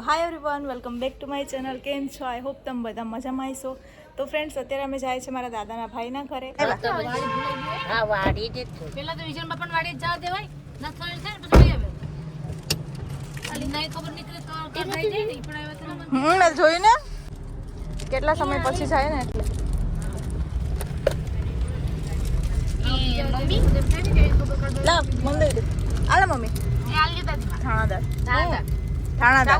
Hi everyone, welcome back to my channel. કેમ છો? I hope તમે બધા મજામાં હશો. તો ફ્રેન્ડ્સ, અત્યારે અમે જાય છે મારા દાદાના ભાઈના ઘરે. હા, વાડી જ છે. પેલા તો વિજન બાપન વાડી જા દેવાય ના થોડી થાય ને પછી આવે અલી નઈ ખબર નીકળે તો ભાઈ જાય ને પણ આવ્યા તો મેં જોયું ને કેટલા સમય પછી જાય ને એટલે. મમ્મી લા મમ્મી આલે મમ્મી એ આલી દાદી થાણાદાર થાણાદાર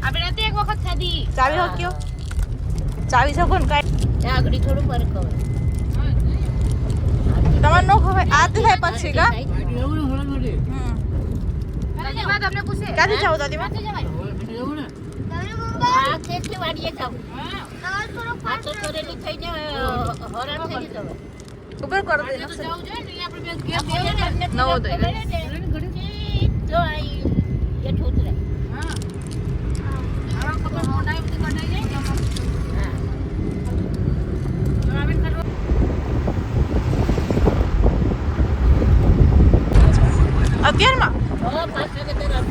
આપણે તે એક વખત ખાધી ચાવી હક્યો ચાવી શકો ને કાઈ આગળી થોડું ફરક હવે તમારે નો ખબર આ તો થાય પછી કા દાદી માં તમને પૂછે ક્યાંથી જાવ દાદી માં આ કેટલી વાડીએ જાવ આ તો કરેલી થઈને હરામ થઈ ગઈ હવે ઉપર કર દે તો જાવ જોઈએ ને આપણે બે ગેમ દેને નવો તો તો આઈ એ ઠોતરે હા આવા ખબર મોઢાઈ બધી કઢાઈ જાય હા તો આપણે કરવા અત્યારમાં ઓ પાછા કે તરફ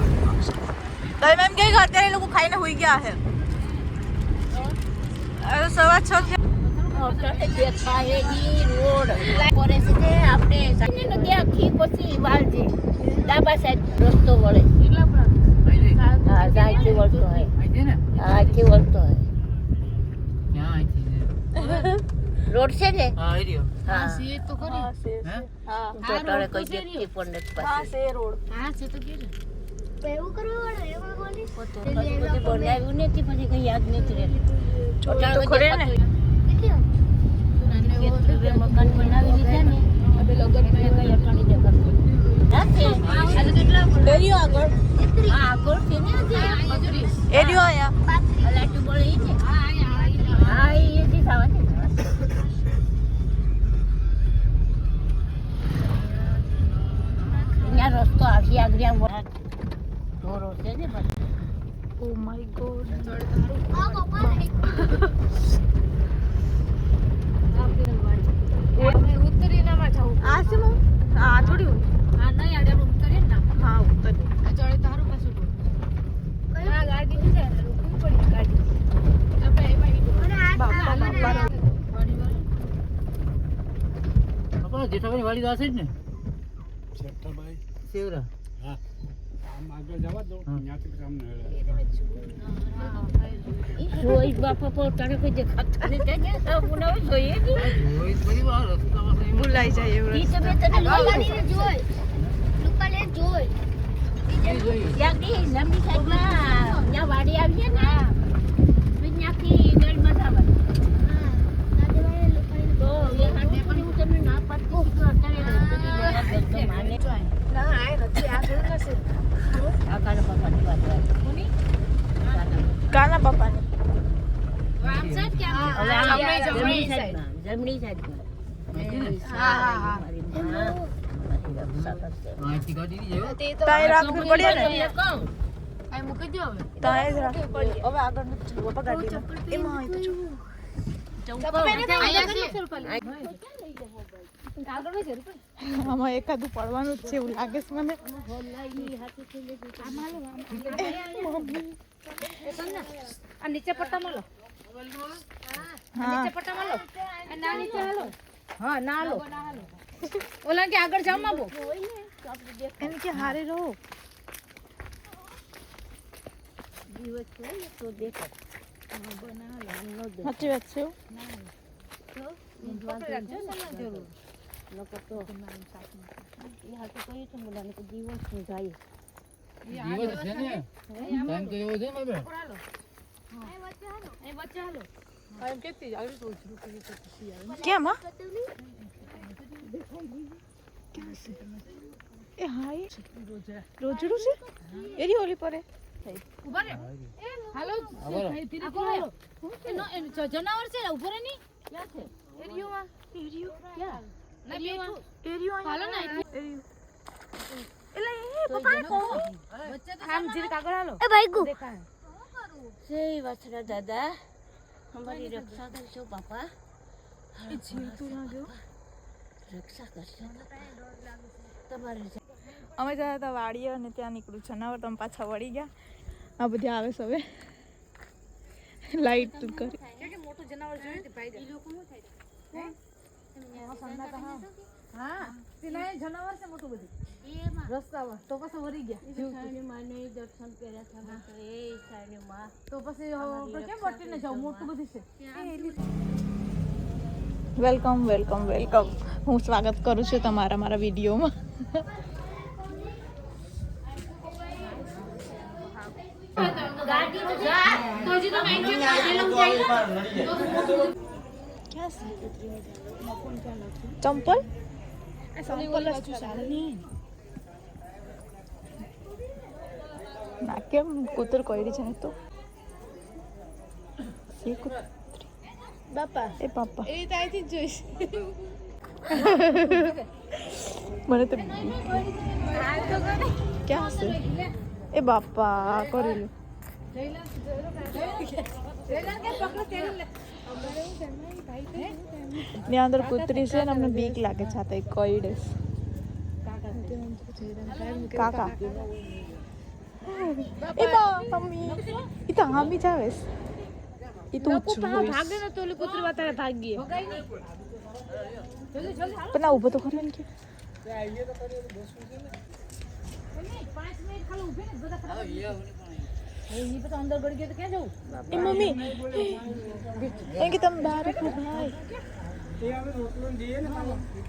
તો મેમ કે અત્યારે એ લોકો ખાઈને હોઈ ગયા છે. હવે 6:30 પછી વાળજે ડાબા સાઈડ રસ્તો વળે હા સાઈડથી વળતો હોય હા અહીંથી વળતો હોય રોડ છે ને હા સે તો કરી હા તો તારે કોઈ દેખતી પણ નથી હા પાછી છે રોડ હા સે તો કે એવું કરવા વાળો એમાં બોલી પછી બનાવ્યું નથી પછી કઈ યાદ નથી રહેતું તો ખરે ને મકાન બનાવી દીધા ને હવે લગન કઈ અટાણી દેખાતું ડેરીઓ આગળ હા આગળ છે ને એરિયો આયા લાટુ બળે ઈ છે હા એ જ થવા છે અહીંયા રસ્તો આવી આગળ ઢોરો છે ને બસ ઓ માય ગોડ આ પપ્પા ઉત્તરી નામાં જાવ આ છે મમ આ થોડી હોય હા નહીં આડે ઉત્તરી ના હા ઉત્તર આ ચડે તારું પાછું આ ગાડી ની છે રૂકવું પડી ગાડી આપણે એમાં બાપા બાપા આપણા જેઠાભાઈ વાડી પાસે જ ને જેઠાભાઈ સેવરા હા આમ આગળ જવા દો ત્યાંથી સામને રોઈ બાપા પોતાને કોઈ દેખાતા નથી સબ બનાવે જોઈએ ને રોહિત બધી વાર રસ્તામાં ભૂલાઈ જાય એવું ઈ તો મેં તને લોકાલીને જોઈ લોકાલે જોઈ ત્યાંથી લંબી સાઈડમાં ત્યાં વાડી આવીએ ને ત્યાંથી ગળમાં જવાનું દાદીવાળે લોકાલીને તો એ હાટે પણ હું તમને ના પાડતી કે અત્યારે રસ્તો માને ના આ નથી આ જોયું નથી આ કાનો પપ્પાની વાત હોય કાના પપ્પાને આમ સાહેબ કે આમ હવે આમ આ જમણી જમણી સાઈડમાં હા હા હા મારી માં મારી રક્ષા કરશે અહીંથી ગાડી ની જાય તે તો તાય રાખવી પડે ને તમને કહું આ મૂકી દો હવે તાય જ રાખવી પડે હવે આગળ નથી જવું બાપા ગાડીમાં એમાં હોય તો જો અહીંયા છે આગળ છે આમાં એકાદું પડવાનું જ છે એવું લાગે છે મને આ નીચે પટ્ટા માલો હા નીચે પટ્ટા માલો આ ના નીચે હાલો હા ના હાલો ઓલા કે આગળ જાવ માં બો એમ કે હારે રહો દિવસ હોય તો દેખો સાચી વાત છે દિવસ નું જાય દિવસ છે ને ટાઈમ તો એવો છે ને હવે એ વચ્ચે હાલો કેમ હા એ હાય રોજડું છે એરી ઓલી પરે ઉભા રે હાલો ધીરે હાલો એ જનાવર છે ઉભો રે ની ક્યાં છે એરિયો એરિયો ક્યાં ના બેઠું એરિયો હાલો ને એરિયો એટલે એ પપ્પા કો વચ્ચે તો આમ ધીરે આગળ હાલો એ ભાઈ ગુ જય વાછડા દાદા અમારી રક્ષા કરશો બાપા એ જીવતું લાગ્યો રક્ષા કરશો તમારે અમે જતા હતા વાડીએ અને ત્યાં નીકળ્યું જનાવર તમે પાછા વળી ગયા આ બધી આવે છે હવે લાઈટ કરી મોટું જનાવર જોયું તે ભાઈ હા પેલા જનાવર છે મોટું બધું રસ્તામાં તો પછી વરી ગયા માને દર્શન કર્યા હતા એ સાની માં તો પછી આપણે કેમ વટીને જાવ મોટું બધું છે વેલકમ વેલકમ વેલકમ હું સ્વાગત કરું છું તમારા મારા વિડીયોમાં ગાડી તો જા તો હજી તો કઈ કાઢેલું જાય ચંપલ ના કેમ કૂતર કોયડી છે તો એ કૂતરી બાપા એ પાપા એ ત્યાંથી જ જોઈશ મને તો ક્યાં છે એ બાપા કરી લો ની અંદર કૂતરી છે ને અમને બીક લાગે છે આ તો કોઈડે કાકા એ બા મમ્મી એ તો આમી જાવે એ તો ભાગે ને તો કૂતરી વાતારે ભાગી પણ આ ઊભો તો ખરો ને કે 5 મિનિટ ખાલી ઊભી ને બધા એ તો અંદર ગળી ગયો તો ક્યાં જવું એ મમ્મી એમ કે તમે બહાર ઉભો ભાઈ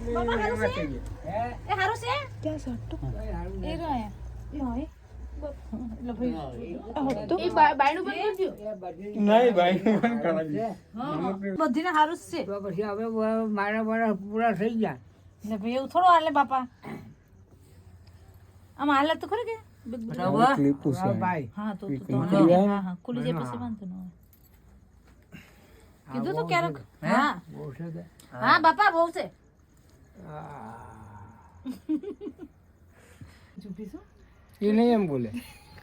બાબા હારું છે એ હારું છે ક્યાં સટ્ટો એ રહ્યા નહીં એટલે ભાઈ હટતો એ બાયણું બંધ કરી દો નહીં ભાઈ પણ કરાવી હા બધીને હારું જ છે તો પછી હવે મારા પૂરા થઈ ગયા ને ભાઈ એવું થોડું હાલે બાપા આમ હાલત તો ખરી કે ભાઈ હા તો હા હા ખુલી જાય પછી વાંધો ન આવે કીધું તો ક્યારેક હા હા બાપા બહુ છે ચૂપી શું એ નહીં એમ બોલે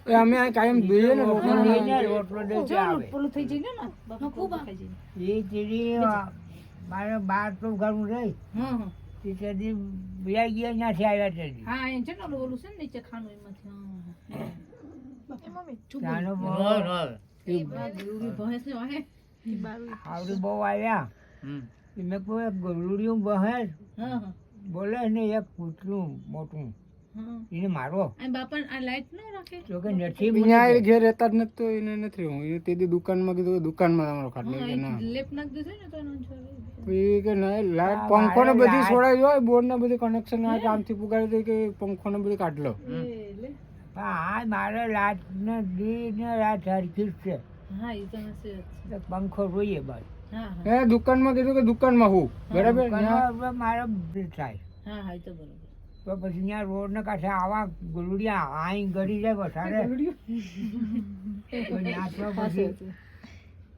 એ અમે આ કાયમ જોઈએ ને રોટલો દે છે આવે પેલું થઈ જાય ને બાપા ખૂબ ખાઈ જાય એ ચીડી મારે બાર તો ઘરનું રહી હા તે ચડી વ્યાઈ ગયા ત્યાંથી આવ્યા ચડી હા એ છે ને ઓલું છે ને નીચે ખાનું એમાંથી ત્યાંનો બહુ ભેંસ ને વાહે આવડી બહુ આવ્યા મેં કોઈ ગલુડિયું બહેર હા હા બોલે ને એક કૂતરું મોટું એને મારો આ બાપા આ લાઈટ ન રાખે તો કે નથી અહીંયા એ ઘેર રહેતા જ નથી તો એને નથી હું એ તે દી દુકાનમાં કીધું કે દુકાનમાં તમારો ખાટલો કે ના લેપ નાખ દીધો ને તો એનો છોડે પછી કે ના લાઈટ પંખો ને બધી છોડાઈ હોય બોર્ડ ને બધી કનેક્શન આ કામથી પુગાડી દે કે પંખો ને બધી કાઢ લો હા મારે રાત ને દી ને રાત હરખી છે હા એ તો નથી તો પંખો જોઈએ બસ હા હા એ દુકાનમાં કીધું કે દુકાનમાં હું બરાબર હવે મારે થાય હા હા એ તો બરોબર તો પછી ત્યાં રોડ ને કાંઠે આવા ગુલડિયા આઈ ગળી જાય વધારે પછી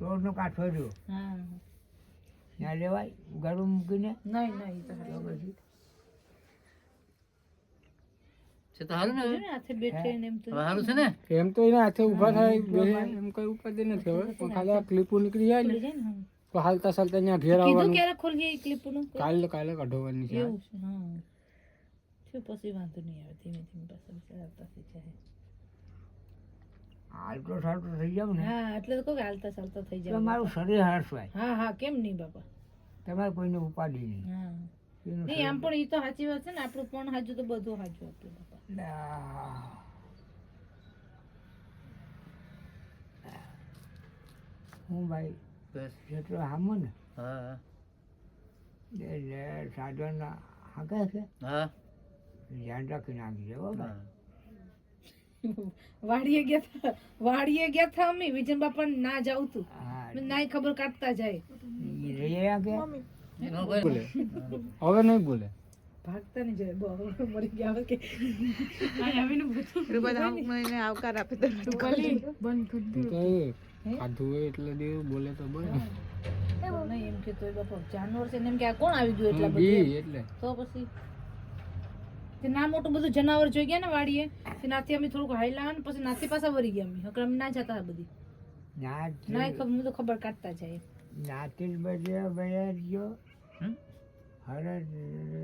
રોડ નો કાંઠો રહ્યો હા ત્યાં લેવાય ગળું મૂકીને નહીં નહીં તો પછી હાથે બેઠે ને એમ તો એમ તો એના હાથે ઊભા થાય બેસે એમ કઈ ઉપાધિ નથી હવે પણ ખાલી આ ક્લિપો નીકળી જાય ને જાય ને તો હાલતા ચાલતા ત્યાં ઘેર કીધું આવવાનું ક્યારે ખોલી જાય ક્લિપ નું કાલે કઢાવવાની છે એવું છે હા શું પછી વાંધો નહીં આવે ધીમે ધીમે પાછા આવતા થઈ જાય હાલતો સાલતો થઈ જાવ ને હા એટલે તો કહું કે હાલતા ચાલતા થઈ તો જાય મારું શરીર હર્ષવાય હા હા કેમ નહીં બાપા તમારે કોઈને ઉપાધિ નહીં હા એનું નહીં આમ પણ એ તો સાચી વાત છે ને આપણું પણ હાજુ તો બધું હાજુ આપણું બાપા હું ભાઈ જેટલો હામો ને એટલે સાધન હાકે છે ધ્યાન રાખીને આગી જાવ ભાઈ વાડીએ ગયા થા અમે વિજન બાપા ના જાવ તું ના ખબર કાઢતા જાય રહ્યા કે બોલે હવે નહીં બોલે ભાગતા નહીં જાય બહુ મરી ગયા હવે કે આવકાર આપે બંધ કરી તો એ ખાધું હોય એટલે દેવું બોલે તો બોલે નહીં એમ કે તોય બાપા જાનવર છે ને એમ કે આ કોણ આવી ગયું એટલા બી બધું એટલે તો પછી તે ના મોટું બધું જનાવર જોઈ ગયા ને વાડીએ તે નાથી અમે થોડુંક હાઈલા ને પછી નાથી પાછા વરી ગયા અમે હકર અમે ના જતા હતા બધી ના ખબર તો ખબર કાઢતા જાય નાતી બધે ભાઈ ગયો હરે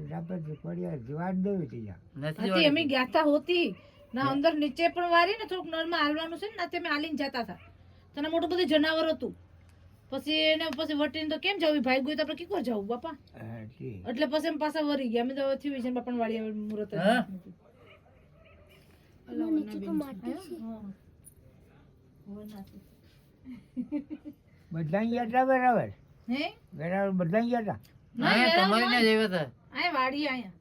રાપત પડ્યા જવાબ દેવી હતી હતી અમે ગયા તા હોતી ના અંદર નીચે પણ વારી ને થોડુંક નળમાં હાલવાનું છે ને નાતે અમે હાલીને જતા હતા તને મોટું બધું જનાવર હતું પછી એને પછી વટીને તો કેમ જવું ભાઈ ગયું તો આપણે કીકો જવું બાપા એટલે પછી એમ પાછા વરી ગયા અમે તો થયું છે બાપા વાળી મુહૂર્ત નીચે તો માટી છે બધા ગયા હતા બરાબર હે બરાબર બધા ગયા હતા તમારી ને જેવા હતા આ વાડી આયા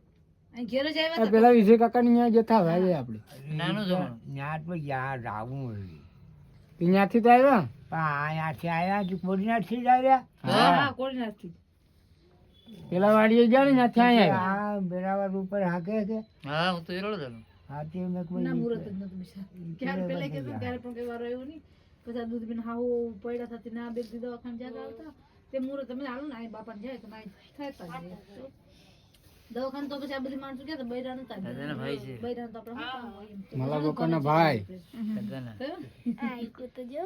અહીં ઘેર જ આવ્યા આ પેલા વિજય કાકાની ત્યાં જતા હવે આપણે નાનું જવાનું ત્યાં તો યાર આવું હતું ત્યાંથી તો આવ્યા પણ અહીંયાથી આવ્યા કે કોડીનાથથી જ આવ્યા હા કોડીનાથથી પેલા વાડીએ ગયા ને ત્યાંથી અહીંયા આવ્યા આ બરાબર ઉપર હાકે છે હા હું તો એરોડ હતો હાથી મેં કોઈ ના મુહૂર્ત જ નતું બિચાર ક્યારે પેલા કે ત્યારે પણ કઈ વાર આવ્યું નહીં પછી આ દૂધ બીને હાવ પડ્યા થતી ના બે દી દવાખાને જતા આવતા તે મુહૂર્ત તમે હાલો ને આ બાપાને જાય તો માય થતા જાય દવાખાને તો પછી આ બધી માણસો ગયા તો બૈરા નતા દાદાના ભાઈ છે બૈરા તો આપણે શું કામ હોય એમ. મારા બાપાના ભાઈ દાદાના આઈકો તો જો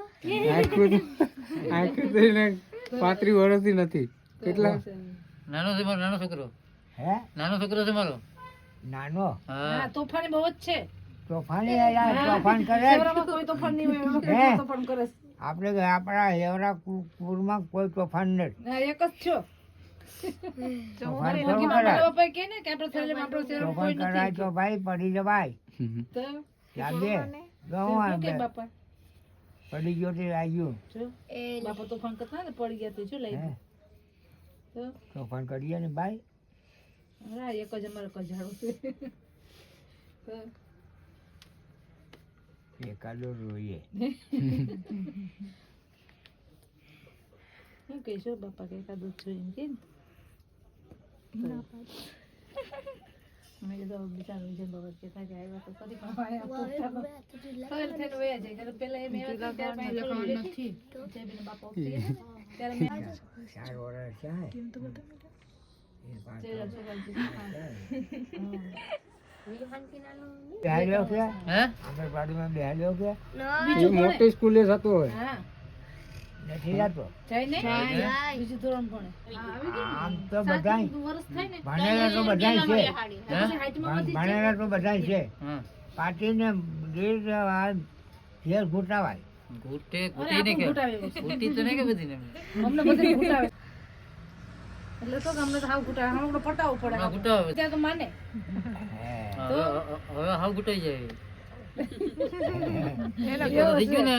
આખું તો એને 35 વર્ષથી નથી કેટલા નાનો છે મારો નાનો છોકરો હે નાનો છોકરો છે મારો નાનો હા હા તોફાની બહુ જ છે તોફાની યાર તોફાન કરે શહેરમાં કોઈ તોફાન નહીં હોય એમાં હે? કોઈ તોફાન કરે છે. આપણે આપણા હેવરા કુરમાં કોઈ તોફાન નથી હા, એક જ છો તોફાન બાકી કેવું મારા કરાય બાપાએ કહે ને કે આપણો શહેરમાં આપણો શહેરમાં કોઈ તોફાન કરાય નથી તો ભાઈ પડી જવાય તો લાગે શું કે બાપા પડી ગયો તે આવ્યું જો બાપા તોફાન કરતા ને પડી ગયા તે શું લઈ હે તો તોફાન કરીએ ને ભાઈ હા એક જ અમારે કજાડું છે તો એકાદો રોઈએ શું કહીશું બાપા કે એકાદું જોઈને કે મેં કીધું હવે બિચારું છે બાબત કે થાય કે આવ્યા તો ફરી પણ આયા પોતાનો ફેલ થઈને વયા જાય ત્યારે પેલા એમ આવ્યા હતા ત્યારે મેં થોડું નથી જેબીને બાપા ઉઠી ગયા ને, ત્યારે મેં 4 વર્ષ થાય એ પાંચ બેહાડ્યો કે હે આપણે પાડીમાં બેહાડ્યો કે એ મોટી સ્કૂલે જતો હોય હા નથી જતો જાય ને બીજું ધોરણ ભણે હા આવી ગયું આમ તો બધાય વર્ષ થાય ને ભણેલા તો બધાય છે પછી હાઈટમાં વધી જાય. ભણેલા તો બધાય છે હા પાટીને ઘેર ઘૂંટાવાય ઘૂંટે અરે ઘૂંટી ને આપણને કે ઘૂંટાવે એવું. ઘૂંટી તો નહીં કે બધી ને અમને બધે ઘૂંટાવે એટલે તો કે અમને તો હાવ ઘૂંટાવે હમણાં પટાવવું પડે હમણાં ઘૂંટાવે. ત્યાં તો માને હે હવે હાવ ઘૂંટાઈ જાય એવું થઈ ગયું ને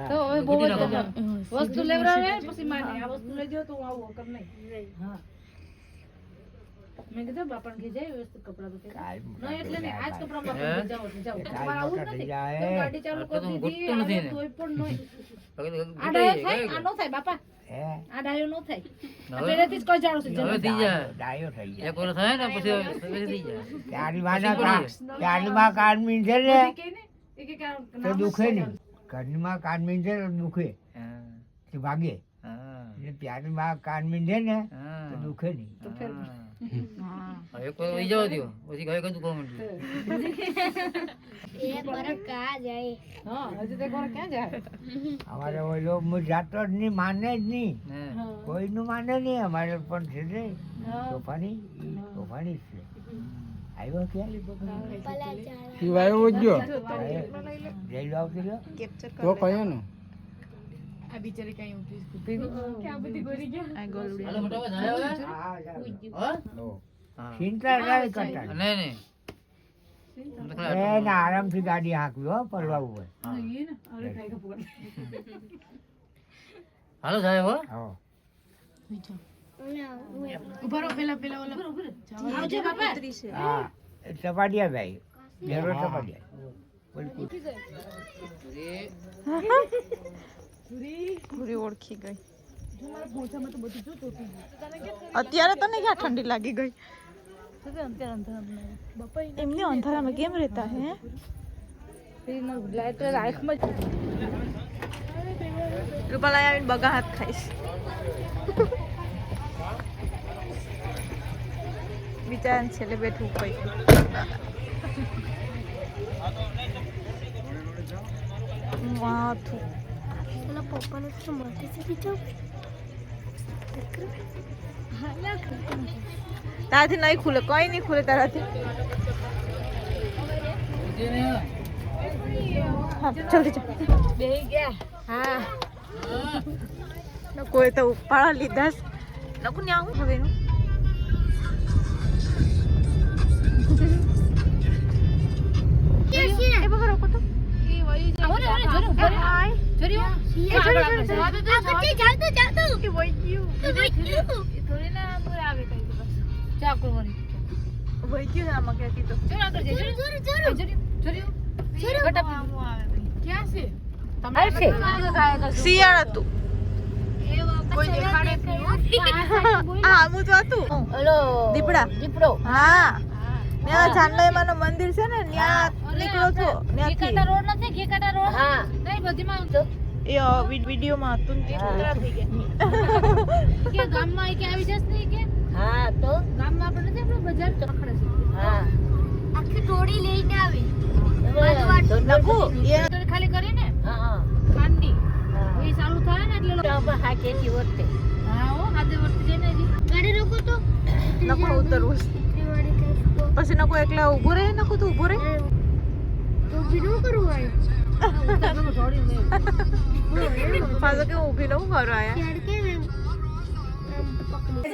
તો હવે બહુ જ ઘૂંટી નાખો. વસ્તુ લેવડાવે પછી માને આ વસ્તુ લઈ જાઓ તો હું આવું કર નહીં હા મેં કીધું બાપાને કે જાય વ્યવસ્થિત કપડાં તો કાંઈ ના એટલે નહીં આજ કપડાં હે? બાપા જાઓ તો જાઓ તમારે આવું જ મોટા થઈ નથી જાય. તમે ગાડી ચાલુ આ તો કરી હું દીધી ઘૂંટતો નથી હવે ને. તોય પણ નહીં હવે આ ઘૂંટાઈ ડાયો થાય જાય. આ નો થાય બાપા હે આ ડાયો નો થાય આ હવે પહેલેથી જ કોઈ જાણું છે હવે થઈ જાય ડાયો થઈ જાય એક વાર થાય ને પછી થઈ જાય તારી તારી માં કાન મીંધે ને કે ને એ કે તો દુખે નહીં ઘરની માં કાન મીંધે તો દુખે હા કે ભાગે હા એટલે પ્યારી માં કાન મીંધે ને તો હા દુખે નહીં હવે એક વાર વહી જવા દ્યો પછી ગાય કદું કોણ એ બરફ કા જાય હા હજી તો એક વાર ક્યાં જાય અમારે ઓલો હું જાતો જ નહીં માને જ નહીં હા કોઈનું માને નહીં અમારે પણ છે ને હા તોફાની તોફાની જ છે આવ્યો ક્યાં પલા ચાળા પીવાયો જ ગયો જઈ લો આવતી લો તો કયો ને હાલો મોટા ભાઈ જાય હવે હા ચિંતા નહીં કરતા નહીં નહીં એને આરામથી ગાડી હાંકવી હો પરવા ઉપર હાલો જાય હો હો આવજો બાપા હા ચપાટિયા ભાઈ ઘેરો ચપાટિયા પૂરી ઓળખી ગઈ અત્યારે તો નહીં ક્યાં ઠંડી લાગી ગઈ એમની અંધારામાં કેમ રહેતા હે રૂપાલા આવીને બગા હાથ ખાઈશ બિચારાને છેલ્લે બેઠવું પડ્યું માથું પેલા પપ્પાને તો મળતી છે બીજો તારાથી નહીં ખુલે કઈ નહીં ખુલે તારાથી હા જલ્દી ચાલ બેહી ગયા હા કોઈ તો ઉપાડા લીધા લોકો ને આવું હવે નું એ બરાબર રોકો તો શિયાળ હતું હા હું તો હતું ઓલો દીપડા દીપડો હા ત્યાં ચાંદલાઈમાં નું મંદિર છે ને ત્યાં નીકળો છો ત્યાંથી રોડ નથી ઘેકાટા રોડ હા કઈ બધીમાં એ વિડીયોમાં હતું ને કે ગામમાં કે આવી જશે ને કે હા તો ગામમાં આપણે નથી આપણે બજાર ચખડે છે હા આખી ટોળી લઈને આવે નકુ એ તો ખાલી કરીને હા હા ખાંડી હા. એ ચાલુ થાય ને એટલે હા કેતી વખતે હા હો હાથે વર્તી જઈને જી ગાડી રોકો તો નકુ ઉતરવું ત્રિવાડી કહીશ તો પછી નકુ એકલા ઊભો રહે નકુ તું ઊભો રહે તો બીનું કરવું હોય પાછો કે ઊભી નવું કરવા આયા ત્યારે કેમ એમ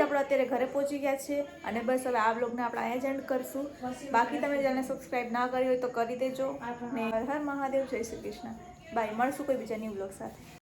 આપણે અત્યારે ઘરે પહોંચી ગયા છે અને બસ હવે આ બ્લોગને આપણે અહીંયા જ એન્ડ કરશું બાકી તમે જેને સબસ્ક્રાઇબ ના કરી હોય તો કરી દેજો ને હર હર મહાદેવ જય શ્રી કૃષ્ણ બાય મળશું કોઈ બીજા ન્યૂ બ્લોગ સાથે